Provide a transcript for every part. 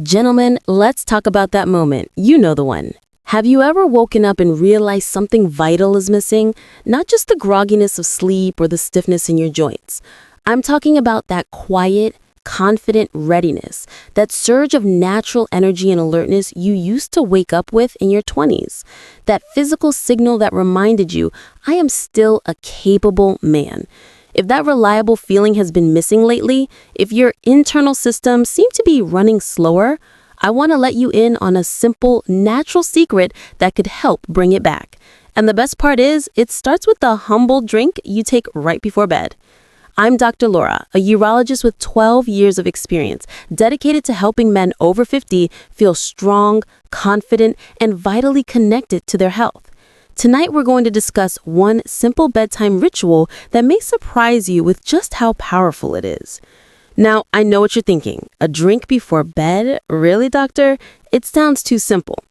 Gentlemen, let's talk about that moment. You know the one. Have you ever woken up and realized something vital is missing? Not just the grogginess of sleep or the stiffness in your joints. I'm talking about that quiet, confident readiness, that surge of natural energy and alertness you used to wake up with in your 20s. That physical signal that reminded you, I am still a capable man. If that reliable feeling has been missing lately, if your internal systems seem to be running slower, I want to let you in on a simple, natural secret that could help bring it back. And the best part is, it starts with the humble drink you take right before bed. I'm Dr. Laura, a urologist with 12 years of experience, dedicated to helping men over 50 feel strong, confident, and vitally connected to their health. Tonight, we're going to discuss one simple bedtime ritual that may surprise you with just how powerful it is. Now, I know what you're thinking. A drink before bed? Really, doctor? It sounds too simple.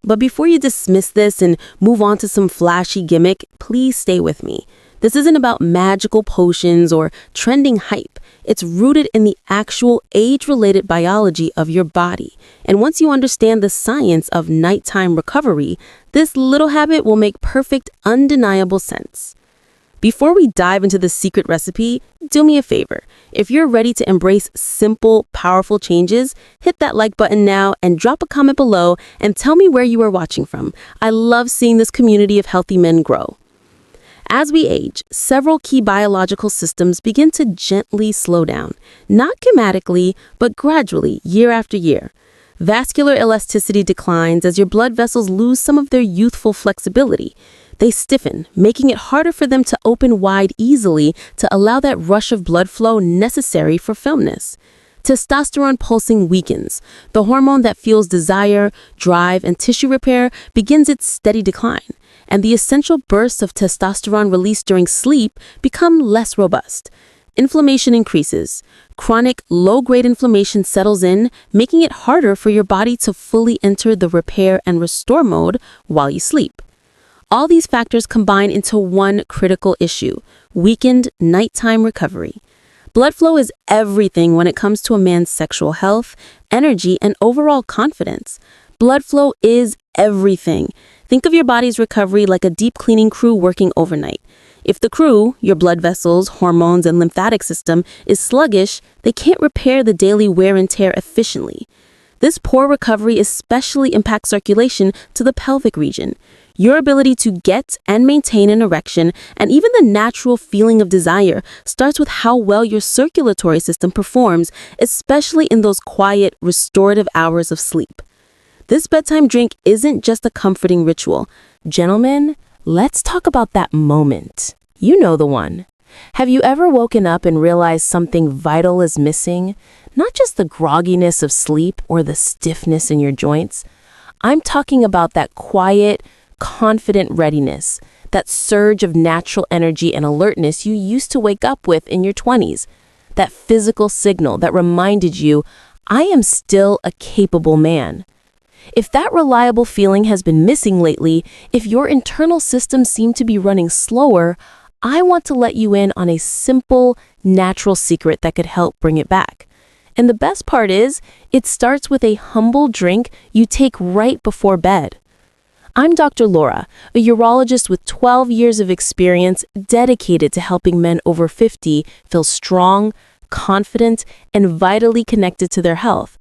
But before you dismiss this and move on to some flashy gimmick, please stay with me. This isn't about magical potions or trending hype. It's rooted in the actual age-related biology of your body. And once you understand the science of nighttime recovery, this little habit will make perfect, undeniable sense. Before we dive into the secret recipe, do me a favor. If you're ready to embrace simple, powerful changes, hit that like button now and drop a comment below and tell me where you are watching from. I love seeing this community of healthy men grow. As we age, several key biological systems begin to gently slow down, not dramatically, but gradually, year after year. Vascular elasticity declines as your blood vessels lose some of their youthful flexibility. They stiffen, making it harder for them to open wide easily to allow that rush of blood flow necessary for firmness. Testosterone pulsing weakens. The hormone that fuels desire, drive, and tissue repair begins its steady decline, and the essential bursts of testosterone released during sleep become less robust. Inflammation increases. Chronic, low-grade inflammation settles in, making it harder for your body to fully enter the repair and restore mode while you sleep. All these factors combine into one critical issue: weakened nighttime recovery. Blood flow is everything when it comes to a man's sexual health, energy, and overall confidence. Blood flow is everything. Think of your body's recovery like a deep cleaning crew working overnight. If the crew, your blood vessels, hormones, and lymphatic system, is sluggish, they can't repair the daily wear and tear efficiently. This poor recovery especially impacts circulation to the pelvic region. Your ability to get and maintain an erection and even the natural feeling of desire starts with how well your circulatory system performs, especially in those quiet, restorative hours of sleep. This bedtime drink isn't just a comforting ritual. Gentlemen, let's talk about that moment. You know the one. Have you ever woken up and realized something vital is missing? Not just the grogginess of sleep or the stiffness in your joints. I'm talking about that quiet, confident readiness, that surge of natural energy and alertness you used to wake up with in your 20s. That physical signal that reminded you, I am still a capable man. If that reliable feeling has been missing lately, if your internal systems seem to be running slower, I want to let you in on a simple, natural secret that could help bring it back. And the best part is, it starts with a humble drink you take right before bed. I'm Dr. Laura, a urologist with 12 years of experience dedicated to helping men over 50 feel strong, confident, and vitally connected to their health.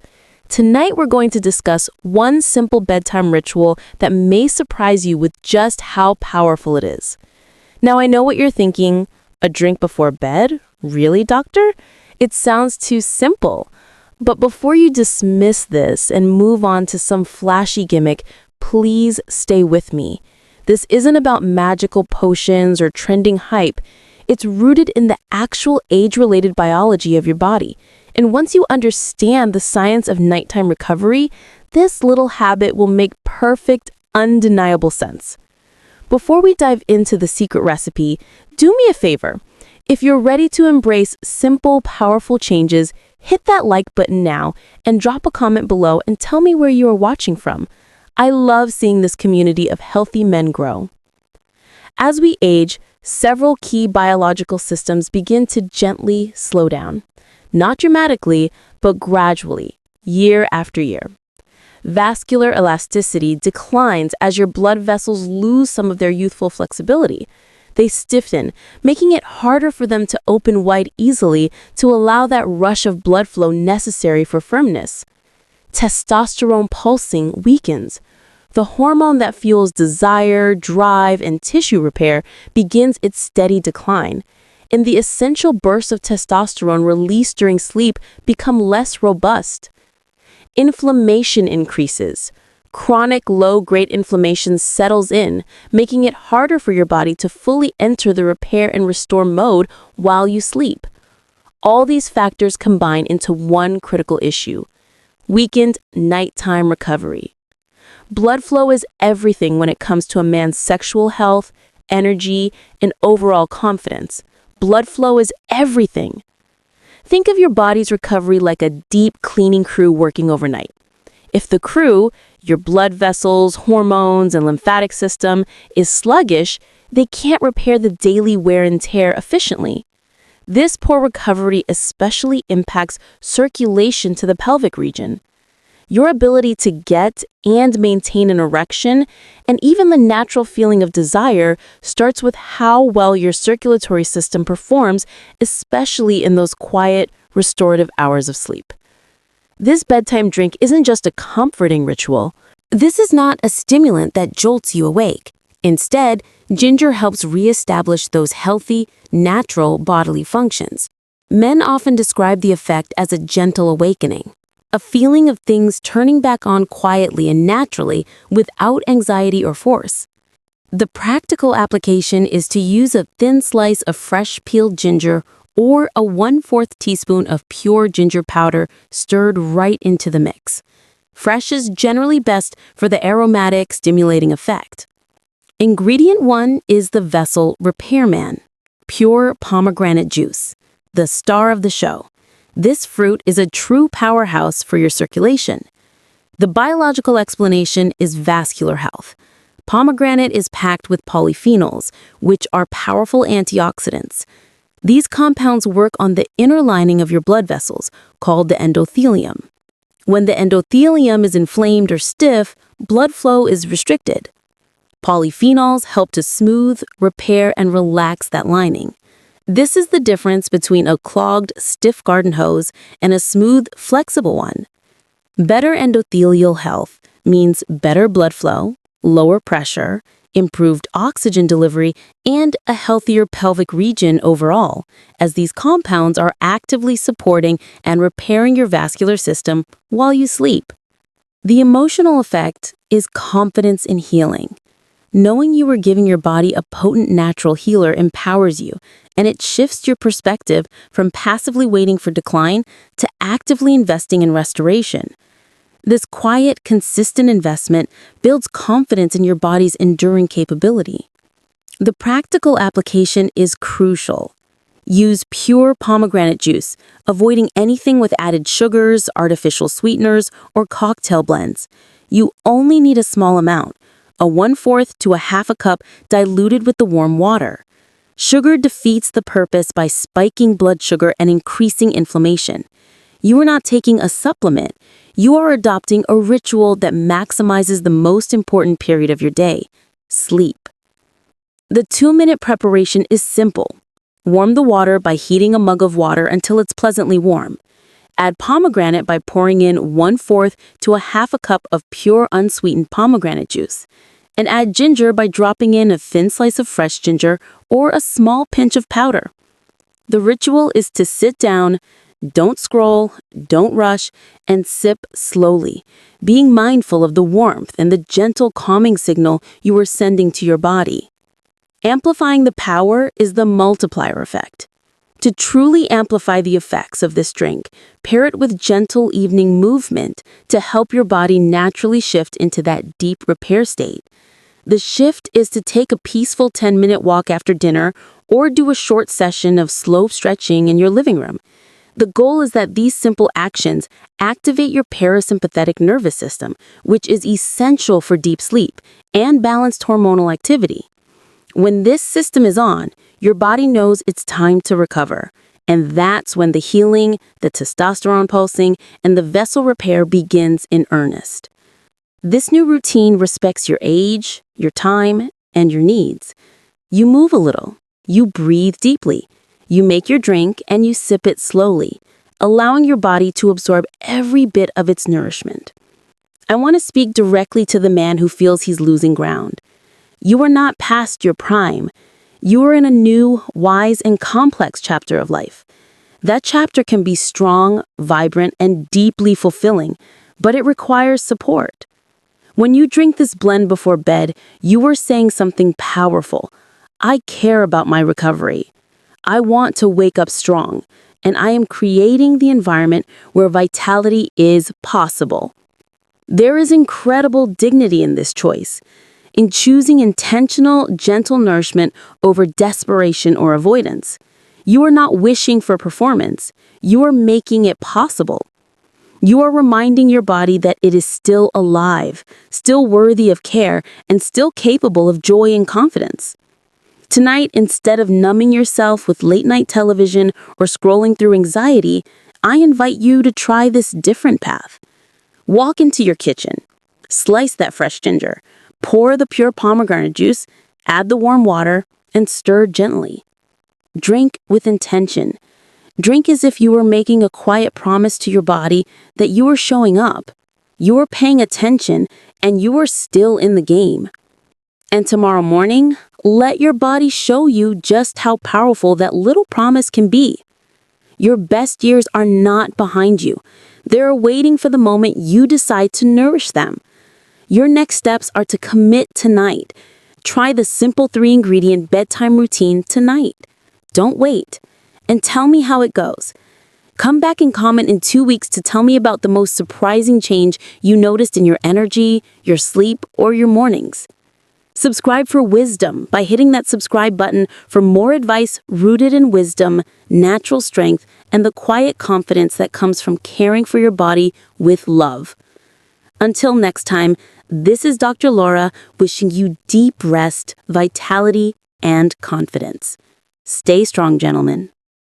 Tonight, we're going to discuss one simple bedtime ritual that may surprise you with just how powerful it is. Now, I know what you're thinking. A drink before bed? Really, doctor? It sounds too simple. But before you dismiss this and move on to some flashy gimmick, please stay with me. This isn't about magical potions or trending hype. It's rooted in the actual age-related biology of your body. And once you understand the science of nighttime recovery, this little habit will make perfect, undeniable sense. Before we dive into the secret recipe, do me a favor. If you're ready to embrace simple, powerful changes, hit that like button now and drop a comment below and tell me where you are watching from. I love seeing this community of healthy men grow. As we age, several key biological systems begin to gently slow down. Not dramatically, but gradually, year after year. Vascular elasticity declines as your blood vessels lose some of their youthful flexibility. They stiffen, making it harder for them to open wide easily to allow that rush of blood flow necessary for firmness. Testosterone pulsing weakens. The hormone that fuels desire, drive, and tissue repair begins its steady decline, and the essential bursts of testosterone released during sleep become less robust. Inflammation increases. Chronic low-grade inflammation settles in, making it harder for your body to fully enter the repair and restore mode while you sleep. All these factors combine into one critical issue: weakened nighttime recovery. Blood flow is everything when it comes to a man's sexual health, energy, and overall confidence. Blood flow is everything. Think of your body's recovery like a deep cleaning crew working overnight. If the crew, your blood vessels, hormones, and lymphatic system, is sluggish, they can't repair the daily wear and tear efficiently. This poor recovery especially impacts circulation to the pelvic region. Your ability to get and maintain an erection, and even the natural feeling of desire, starts with how well your circulatory system performs, especially in those quiet, restorative hours of sleep. This bedtime drink isn't just a comforting ritual. This is not a stimulant that jolts you awake. Instead, ginger helps reestablish those healthy, natural bodily functions. Men often describe the effect as a gentle awakening, a feeling of things turning back on quietly and naturally without anxiety or force. The practical application is to use a thin slice of fresh peeled ginger or a 1/4 teaspoon of pure ginger powder stirred right into the mix. Fresh is generally best for the aromatic, stimulating effect. Ingredient 1 is the Vessel Repairman, pure pomegranate juice, the star of the show. This fruit is a true powerhouse for your circulation. The biological explanation is vascular health. Pomegranate is packed with polyphenols, which are powerful antioxidants. These compounds work on the inner lining of your blood vessels, called the endothelium. When the endothelium is inflamed or stiff, blood flow is restricted. Polyphenols help to smooth, repair, and relax that lining. This is the difference between a clogged, stiff garden hose and a smooth, flexible one. Better endothelial health means better blood flow, lower pressure, improved oxygen delivery, and a healthier pelvic region overall, as these compounds are actively supporting and repairing your vascular system while you sleep. The emotional effect is confidence in healing. Knowing you are giving your body a potent natural healer empowers you, and it shifts your perspective from passively waiting for decline to actively investing in restoration. This quiet, consistent investment builds confidence in your body's enduring capability. The practical application is crucial. Use pure pomegranate juice, avoiding anything with added sugars, artificial sweeteners, or cocktail blends. You only need a small amount, a 1/4 to a 1/2 cup diluted with the warm water. Sugar defeats the purpose by spiking blood sugar and increasing inflammation. You are not taking a supplement. You are adopting a ritual that maximizes the most important period of your day: sleep. The 2-minute preparation is simple. Warm the water by heating a mug of water until it's pleasantly warm. Add pomegranate by pouring in 1/4 to a 1/2 cup of pure unsweetened pomegranate juice. And add ginger by dropping in a thin slice of fresh ginger or a small pinch of powder. The ritual is to sit down, don't scroll, don't rush, and sip slowly, being mindful of the warmth and the gentle calming signal you are sending to your body. Amplifying the power is the multiplier effect. To truly amplify the effects of this drink, pair it with gentle evening movement to help your body naturally shift into that deep repair state. The shift is to take a peaceful 10-minute walk after dinner or do a short session of slow stretching in your living room. The goal is that these simple actions activate your parasympathetic nervous system, which is essential for deep sleep and balanced hormonal activity. When this system is on, your body knows it's time to recover, And that's when the healing, the testosterone pulsing, and the vessel repair begins in earnest. This new routine respects your age, your time, and your needs. You move a little. You breathe deeply. You make your drink and you sip it slowly, allowing your body to absorb every bit of its nourishment. I want to speak directly to the man who feels he's losing ground. You are not past your prime. You are in a new, wise, and complex chapter of life. That chapter can be strong, vibrant, and deeply fulfilling, but it requires support. When you drink this blend before bed, you are saying something powerful. I care about my recovery. I want to wake up strong, and I am creating the environment where vitality is possible. There is incredible dignity in this choice, in choosing intentional, gentle nourishment over desperation or avoidance. You are not wishing for performance. You are making it possible. You are reminding your body that it is still alive, still worthy of care, and still capable of joy and confidence. Tonight, instead of numbing yourself with late-night television or scrolling through anxiety, I invite you to try this different path. Walk into your kitchen, slice that fresh ginger, pour the pure pomegranate juice, add the warm water, and stir gently. Drink with intention. Drink as if you were making a quiet promise to your body that you are showing up, you are paying attention, and you are still in the game. And tomorrow morning, let your body show you just how powerful that little promise can be. Your best years are not behind you. They're waiting for the moment you decide to nourish them. Your next steps are to commit tonight. Try the simple 3-ingredient bedtime routine tonight. Don't wait. And tell me how it goes. Come back and comment in 2 weeks to tell me about the most surprising change you noticed in your energy, your sleep, or your mornings. Subscribe for wisdom by hitting that subscribe button for more advice rooted in wisdom, natural strength, and the quiet confidence that comes from caring for your body with love. Until next time, this is Dr. Laura wishing you deep rest, vitality, and confidence. Stay strong, gentlemen.